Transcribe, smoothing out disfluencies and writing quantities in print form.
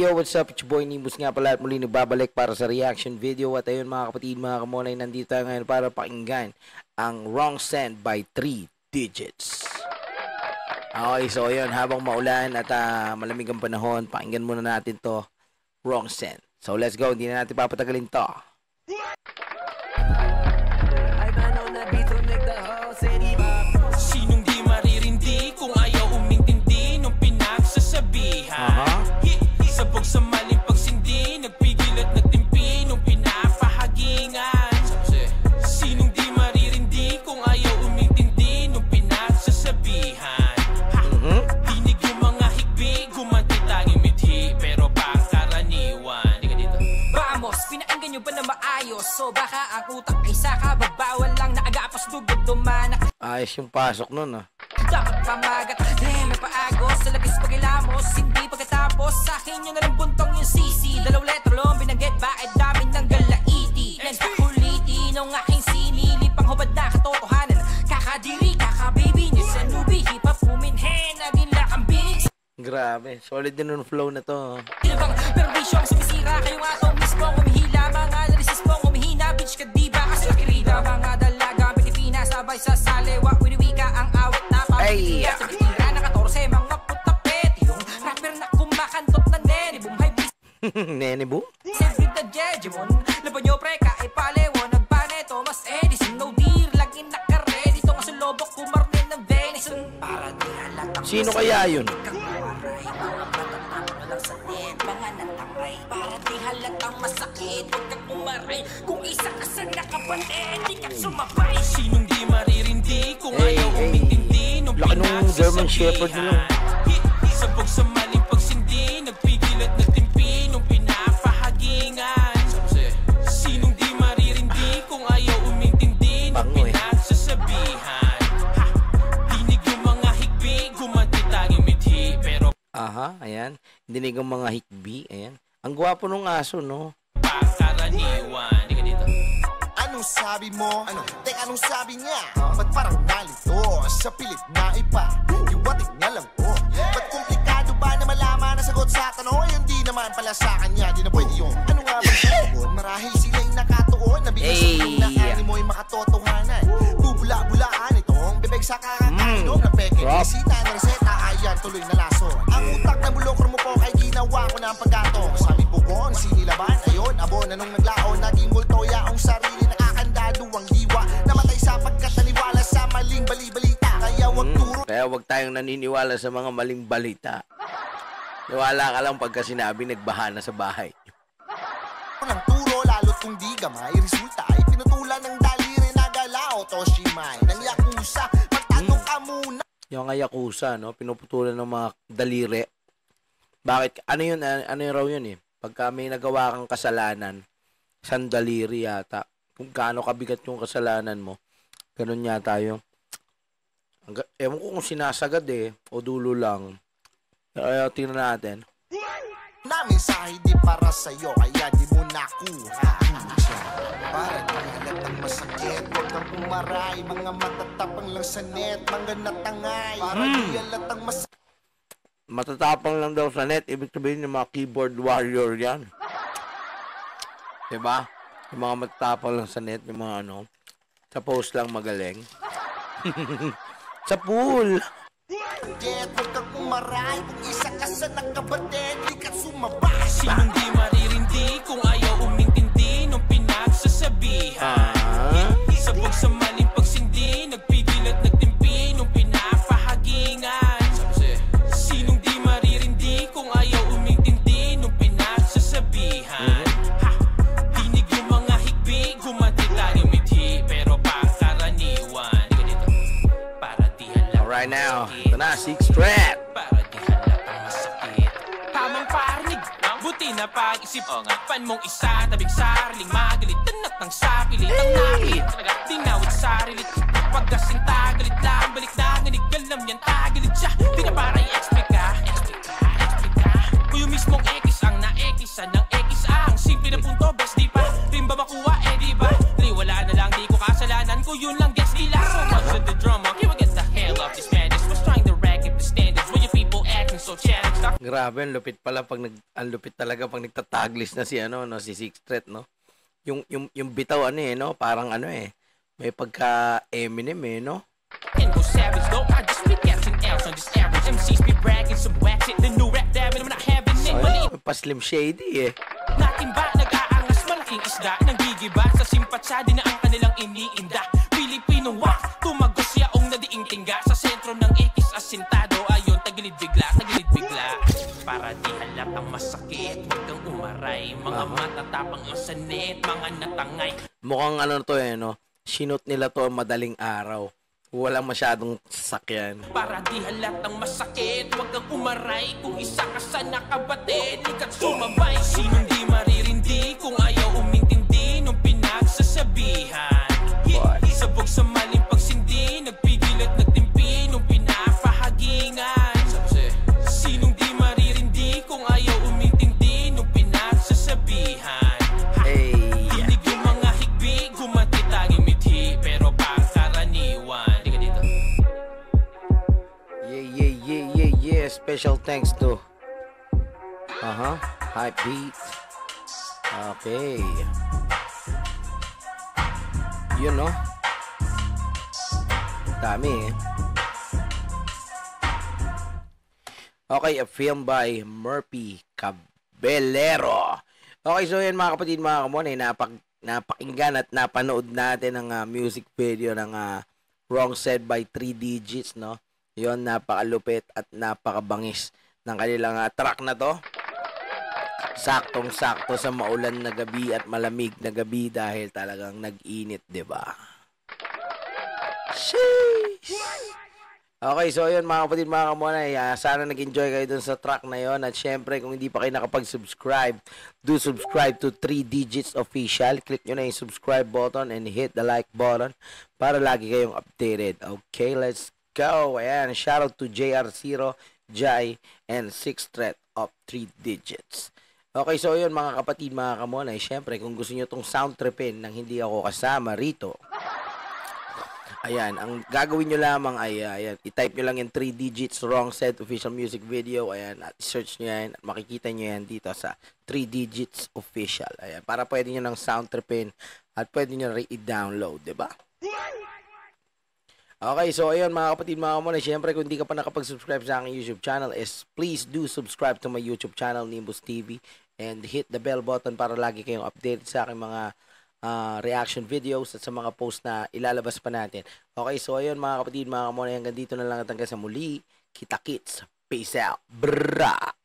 yo, what's up? It's your boy Nimbus nga pala at muli nagbabalik para sa reaction video. At ayun mga kapatid, mga kamonay, nandito tayo ngayon para pakinggan ang Wrong Send by 3 Digits. Okay, so ayun, habang maulan at malamig ang panahon, pakinggan muna natin to, Wrong Send. So let's go, hindi na natin papatagalin to. Sinong di maririndi kung ayaw umintindi nung pinagsasabihan? Sabog sa maling pagsindi, nagpigil at nagtimpi nung pinapahagingan. Sinong di maririndi kung ayaw umintindi nung pinagsasabihan? Dinig yung mga higbi, gumanti tanging mithi, pero pangkaraniwan. Di ka dito. Vamos, pinainggan nyo ba na maayos? So baka ang utak ay saka, babawal lang na agapas dugod dumanak. Ayos yung pasok nun Dapat pamagat, may paagos sa labis pagilamos, hindi pagkatapos sa akin yung nalang buntong yung sisi. Dalawang letra long binanggit, bakit dami ng galaiti? Nagpakuliti nung aking sinili, panghubad na katotohanan, kakadiri, kakababy niya sa nubi, hip-hop uminhen, naging lakambing. Grabe, solid din yung flow na to. Pero bisyong sumisira, kayo nga ito mismo umihila, mga narisis mong umihina, bitch ka diba kasi lakirida, mga dalaga Pilipinas, sabay sa salewa, winiwika ang awit na ay, sa bitira na 14, mga putapet, yung rapper na kumakantot na nene, boom, hype, nene boom? siyempre na jejemon, laban nyo pre, kaipalewo, nagpaneto, mas Edison, no dear, laging nakaredy, ito nga sa lobok, kumarne ng venison, para di halatang sino kaya yun? mga natangay, para di halatang masakit, huwag kang umaray, kung isa ka sa nakapatid, di ka sumabay. Sinong di maririndi kung ayaw umintindi nung laki nung German Shepherd nyo. Sabog sa maling pagsindi, nagpigil at nagtimpi nung pinapahagingan. Sinong di maririndi kung ayaw umintindi nung pinagsasabihan? Dinig yung mga higbi, gumanti tanging mithi, pero ayan. Dinig ang mga hikbi, ayan. Ang gwapo nung aso, no? pangkaraniwan. Di ka dito. Anong sabi mo? Teka, anong sabi niya? Ba't parang nalito sa pilit na ipa? Iwatig niya lang po. Ba't komplikado ba na malaman na sagot sa tanong? Hindi naman pala sa kanya, di na pwede yun. Ano nga ba sagot? Marahil sila'y nakatuon. Nabigay sa na ani mo'y makatotohanan. Bubula-bulaan itong bibig sa kakakainom na peke. Isita na reseta, ayan tuloy na laso. Ang utak na bulokor mo po kay ginawa ko na ang paggatong. Sa aming bubon, sinilaban, ayun, abon na nung naglaon. Naging multo yaong sarili nakakandado ang diwa. Namatay sa pagkataniwala sa maling bali-balita. Kaya wag tayong naniniwala sa mga maling balita. Niwala ka lang pagka sinabi nagbaha na sa bahay. Ng turo, lalo't kung di gamay, resulta ay pinutulan ng daliri na galao. Toshimay, ng yakuza, magtanong ka muna. Yung nga yakuza, no? Pinuputulan ng mga daliri. Bakit? Ano yun? Ano yun raw yun eh? Pagka may nagawa kang kasalanan, sandaliri yata. Kung gaano kabigat yung kasalanan mo, ganun yata yung ewan ko kung sinasagad eh, o dulo lang. Kaya tingnan natin. Namin sa hindi para sa'yo, kaya di mo nakuha. Para di halatang masakit, huwag kang umaray. Mga matatapang lang sa net, mga natangay. Para di halatang masakit. Matatapang lang daw sa net, ibig sabihin yung mga keyboard warrior yan. Diba? Yung mga matatapang lang sa net, yung mga ano, sa post lang magaling. Sa pool. Huwag kang umaray, kung isa ka sa nakabatid, di ka sumabay. Sinong di maririndi kung ayaw umintindi nung pinagsasabihan? Sabog sa maling pagsindi, nagpigil at nagtimpi nung pinapahagingan. Sinong di maririndi kung ayaw umintindi nung pinagsasabihan? Dinig yung mga higbi, gumanti tanging mithi, pero pangkaraniwan. Di ka dito. Para di halatang alright now, ito na, 6 threat. para di halatang masakit. Tamang parinig, buti na pag-isip. Pan mong isa, tabing sariling magalit. Tanat ng sapilit ang nakit. Di nawit sarilit. Pagkasing tagalit lang, balik na nganig. Alam yan, tagalit siya. Di na para i-explica ka. Kung yung mismong X ang na-X-an ng X-ang simple na punto, best di pa. Rin ba makuha, eh di ba? Wala na lang, di ko kasalanan. Kung yun lang, gets di lang. So much of the drama, can we get the hell off this madness? Was trying to rack up the standards when your people acting so challenged. Grabe, ang lupit pala pag ang lupit talaga pag nagtataglis na si ano, no, si Six Threat, no. Yung bitaw ano no, parang ano may pagka Eminem no. And go savage, though I just be catching L's on this average. MCs be bragging some wax it. The new rap damn it, I'm not having it. Maliit Pa Slim Shady natin ba nag-aangas malaking isda nanggigiba sa simpatsa di na ang kanilang iniinda. Pilipinong wak, tumagos yaong nadiing tingga sa sentro ng ikis asintado. Ayon, tagilid bigla. Para di halatang masakit, huwag kang umaray. Mga matatapang ang sanit, mga natangay. Mukhang ano to no. Sinot nila to madaling araw. Walang masyadong sasakyan. Para di halatang masakit, huwag kang umaray. Kung isa ka sa nakabatid, ikat sumabay. Sinong di maririndi kung ayaw umintindi nung pinagsasabihan. Sabog sa maling pagsindi, nagpigil at nagtimpi nung pinapahagingan. Sinong di maririndi kung ayaw umintindi nung pinagsasabihan. Tinig yung mga higbi, gumanti tanging mithi, pero pangkaraniwan. Di ka dito. Yeah. Special thanks to Hype Beat. Okay. Yun no. Dami Okay, a film by Murphy Caballero. Okay, so yan mga kapatid, mga kamon, napakinggan at napanood natin ang music video ng Wrong Said by 3 Digits, no? Yon, napakalupit at napakabangis ng kanilang track na to. Saktong-sakto sa maulan na gabi at malamig na gabi dahil talagang nag-init, 'di ba? Okay, so yun mga kapatid, mga kamonay, sana nag-enjoy kayo dun sa track na yon. At syempre, kung hindi pa kayo nakapag-subscribe, do subscribe to 3 Digits Official. Click nyo na yung subscribe button and hit the like button para lagi kayong updated. Okay, let's go. Ayan, shoutout to JR0, Jai, and 6 Threat of 3 Digits. Okay, so yun mga kapatid, mga kamonay, syempre, kung gusto nyo tong sound tripin nang hindi ako kasama rito, ayan, ang gagawin nyo lamang ay, ayan, i-type nyo lang yung 3 Digits Wrong Said Official Music Video, ayan, at search nyo yan, at makikita nyo yan dito sa 3 Digits Official, ayan, para pwede nyo ng sound tripin, at pwede nyo rin i-download, diba? Okay, so ayun mga kapatid, mga kamonay, syempre kung hindi ka pa nakapag-subscribe sa aking YouTube channel is please do subscribe to my YouTube channel, Nimbus TV, and hit the bell button para lagi kayong updated sa aking mga reaction videos at sa mga post na ilalabas pa natin. Okay, so ayun mga kapatid, mga kamonay, hanggang dito na lang at hanggang sa muli. Kita-kits. Peace out. Brrrah!